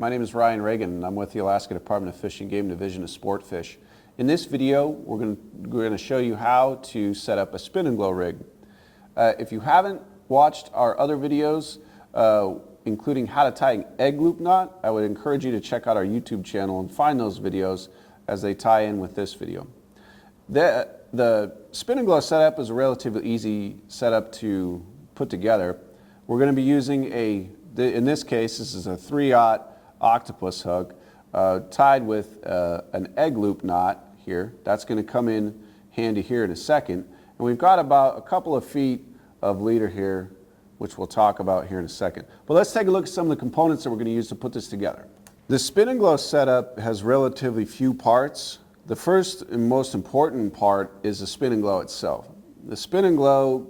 my name is Ryan Reagan and I'm with the Alaska Department of Fish and Game Division of Sport Fish. In this video, we're going to show you how to set up a spin-and-glo rig. If you haven't watched our other videos, including how to tie an egg loop knot, I would encourage you to check out our YouTube channel and find those videos as they tie in with this video. The spin-and-glo setup is a relatively easy setup to put together. We're going to be using in this case, this is a 3/0 octopus hook tied with an egg loop knot here. That's going to come in handy here in a second. And we've got about a couple of feet of leader here, which we'll talk about here in a second. But let's take a look at some of the components that we're going to use to put this together. The spin-and-glo setup has relatively few parts. The first and most important part is the spin-and-glo itself. The spin-and-glo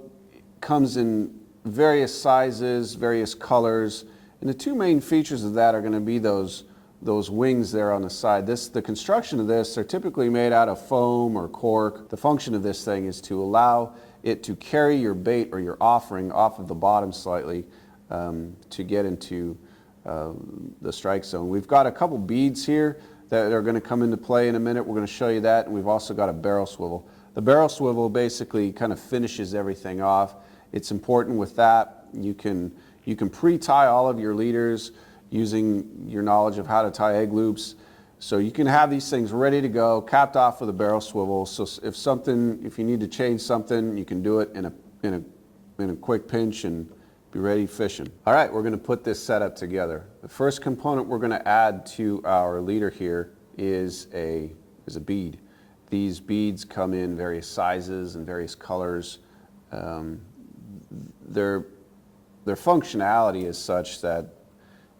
comes in various sizes, various colors, and the two main features of that are going to be those wings there on the side. The construction of this, they're typically made out of foam or cork. The function of this thing is to allow it to carry your bait or your offering off of the bottom slightly to get into the strike zone. We've got a couple beads here that are going to come into play in a minute. We're going to show you that, and we've also got a barrel swivel. The barrel swivel basically kind of finishes everything off. It's important with that. You can pre-tie all of your leaders using your knowledge of how to tie egg loops. So you can have these things ready to go, capped off with a barrel swivel. So if you need to change something, you can do it in a quick pinch and be ready fishing. All right, we're going to put this setup together. The first component we're going to add to our leader here is a bead. These beads come in various sizes and various colors. Their functionality is such that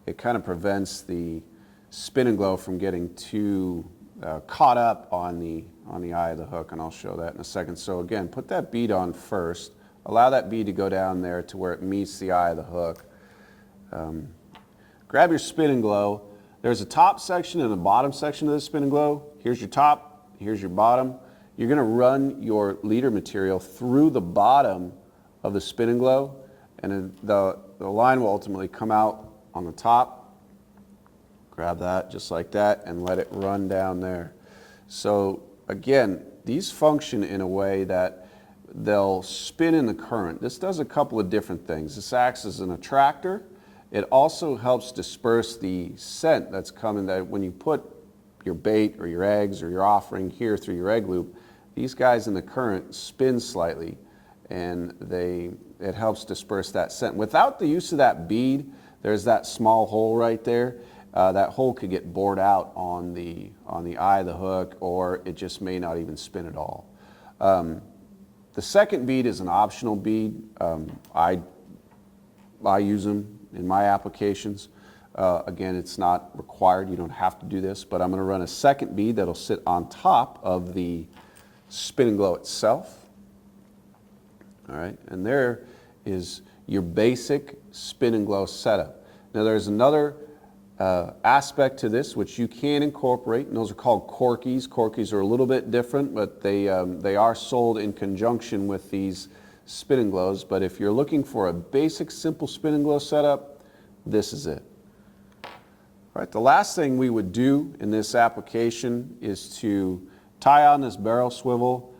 it kind of prevents the spin-and-glo from getting too caught up on the eye of the hook, and I'll show that in a second. So again, put that bead on first. Allow that bead to go down there to where it meets the eye of the hook. Grab your spin-and-glo. There's a top section and a bottom section of the spin-and-glo. Here's your top, here's your bottom. You're going to run your leader material through the bottom of the spin-and-glo, and the line will ultimately come out on the top. Grab that just like that and let it run down there. So again, these function in a way that they'll spin in the current. This does a couple of different things. This acts as an attractor. It also helps disperse the scent that's coming, that when you put your bait or your eggs or your offering here through your egg loop, these guys in the current spin slightly, and it helps disperse that scent. Without the use of that bead, there's that small hole right there. That hole could get bored out on the eye of the hook, or it just may not even spin at all. The second bead is an optional bead. I use them in my applications. Again, it's not required. You don't have to do this, but I'm going to run a second bead that'll sit on top of the spin-and-glo itself. All right, and there is your basic spin-and-glo setup. Now there's another aspect to this which you can incorporate, and those are called corkies. Corkies are a little bit different, but they are sold in conjunction with these spin-and-glos. But if you're looking for a basic, simple spin-and-glo setup, this is it. All right, the last thing we would do in this application is to tie on this barrel swivel.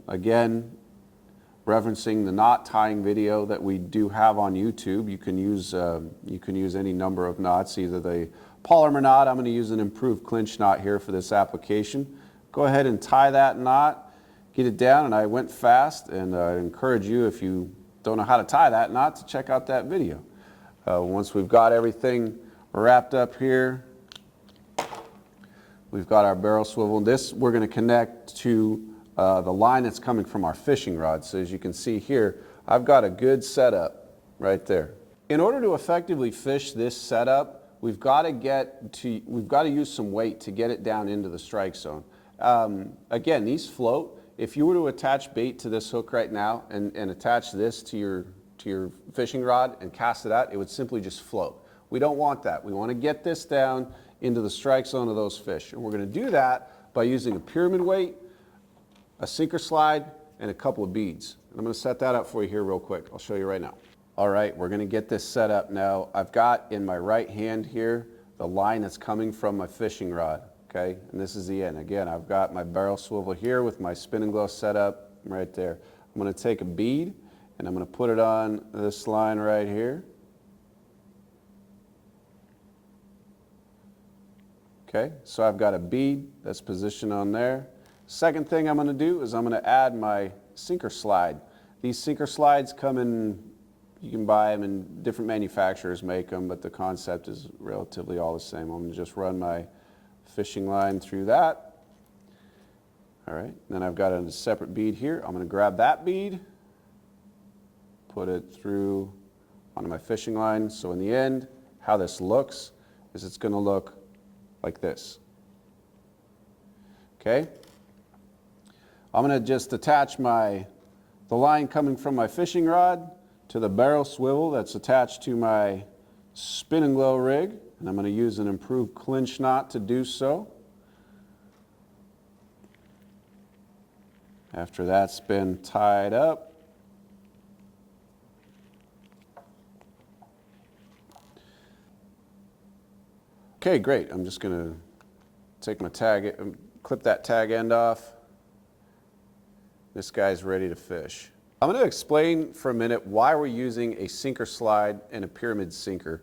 Again, referencing the knot tying video that we do have on YouTube. You can use any number of knots, either the polymer knot. I'm going to use an improved clinch knot here for this application. Go ahead and tie that knot, get it down, and I went fast, and I encourage you, if you don't know how to tie that knot, to check out that video. Once we've got everything wrapped up here, we've got our barrel swivel. This we're going to connect to the line that's coming from our fishing rod. So as you can see here, I've got a good setup right there. In order to effectively fish this setup, we've got to use some weight to get it down into the strike zone. Again, these float. If you were to attach bait to this hook right now and attach this to your fishing rod and cast it out, it would simply just float. We don't want that. We want to get this down into the strike zone of those fish. And we're going to do that by using a pyramid weight, a sinker slide, and a couple of beads. And I'm going to set that up for you here real quick. I'll show you right now. All right, we're going to get this set up now. I've got in my right hand here the line that's coming from my fishing rod, okay? And this is the end. Again, I've got my barrel swivel here with my Spin-N-Glo set up right there. I'm going to take a bead and I'm going to put it on this line right here. Okay, so I've got a bead that's positioned on there. Second thing I'm going to do is I'm going to add my sinker slide. These sinker slides come in, you can buy them, and different manufacturers make them, but the concept is relatively all the same. I'm going to just run my fishing line through that. All right, then I've got a separate bead here. I'm going to grab that bead, put it through onto my fishing line. So in the end, how this looks is it's going to look like this. Okay, I'm going to just attach the line coming from my fishing rod to the barrel swivel that's attached to my Spin-N-Glo rig, and I'm going to use an improved clinch knot to do so. After that's been tied up, okay, great. I'm just going to take my tag, clip that tag end off. This guy's ready to fish. I'm going to explain for a minute why we're using a sinker slide and a pyramid sinker.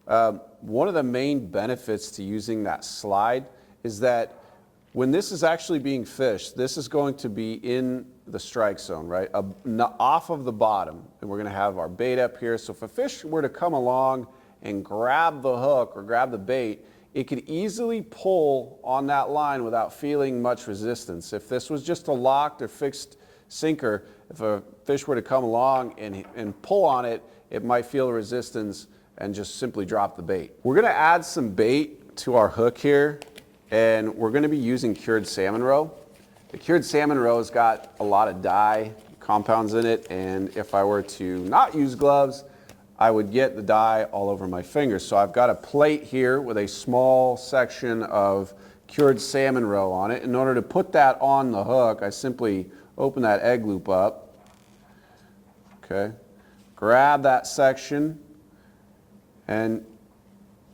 One of the main benefits to using that slide is that when this is actually being fished, this is going to be in the strike zone, right? Off of the bottom, and we're going to have our bait up here. So if a fish were to come along and grab the hook or grab the bait, it could easily pull on that line without feeling much resistance. If this was just a locked or fixed sinker, if a fish were to come along and pull on it, it might feel resistance and just simply drop the bait. We're going to add some bait to our hook here, and we're going to be using cured salmon roe. The cured salmon roe has got a lot of dye compounds in it, and if I were to not use gloves, I would get the dye all over my fingers. So I've got a plate here with a small section of cured salmon roe on it. In order to put that on the hook, I simply open that egg loop up, okay, grab that section, and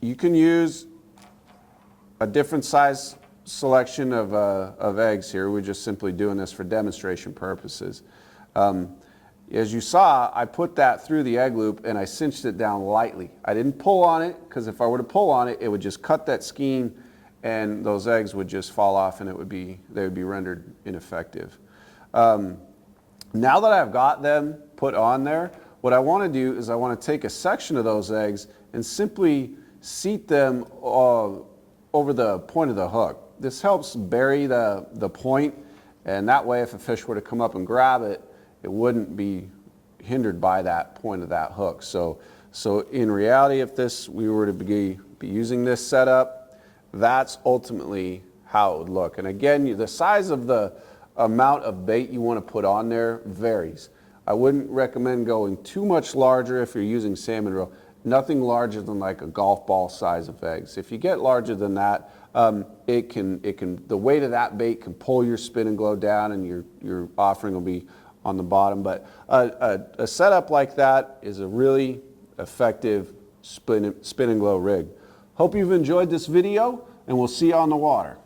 you can use a different size selection of eggs here. We're just simply doing this for demonstration purposes. As you saw, I put that through the egg loop and I cinched it down lightly. I didn't pull on it, because if I were to pull on it, it would just cut that skein and those eggs would just fall off and they would be rendered ineffective. Now that I've got them put on there, what I want to do is I want to take a section of those eggs and simply seat them over the point of the hook. This helps bury the point, and that way if a fish were to come up and grab it, it wouldn't be hindered by that point of that hook. So in reality, if we were to be using this setup, that's ultimately how it would look. And again, the size of the amount of bait you want to put on there varies. I wouldn't recommend going too much larger if you're using salmon roe. Nothing larger than like a golf ball size of eggs. If you get larger than that, the weight of that bait can pull your Spin-N-Glo down, and your offering will be on the bottom. But a setup like that is a really effective Spin-N-Glo rig. Hope you've enjoyed this video, and we'll see you on the water.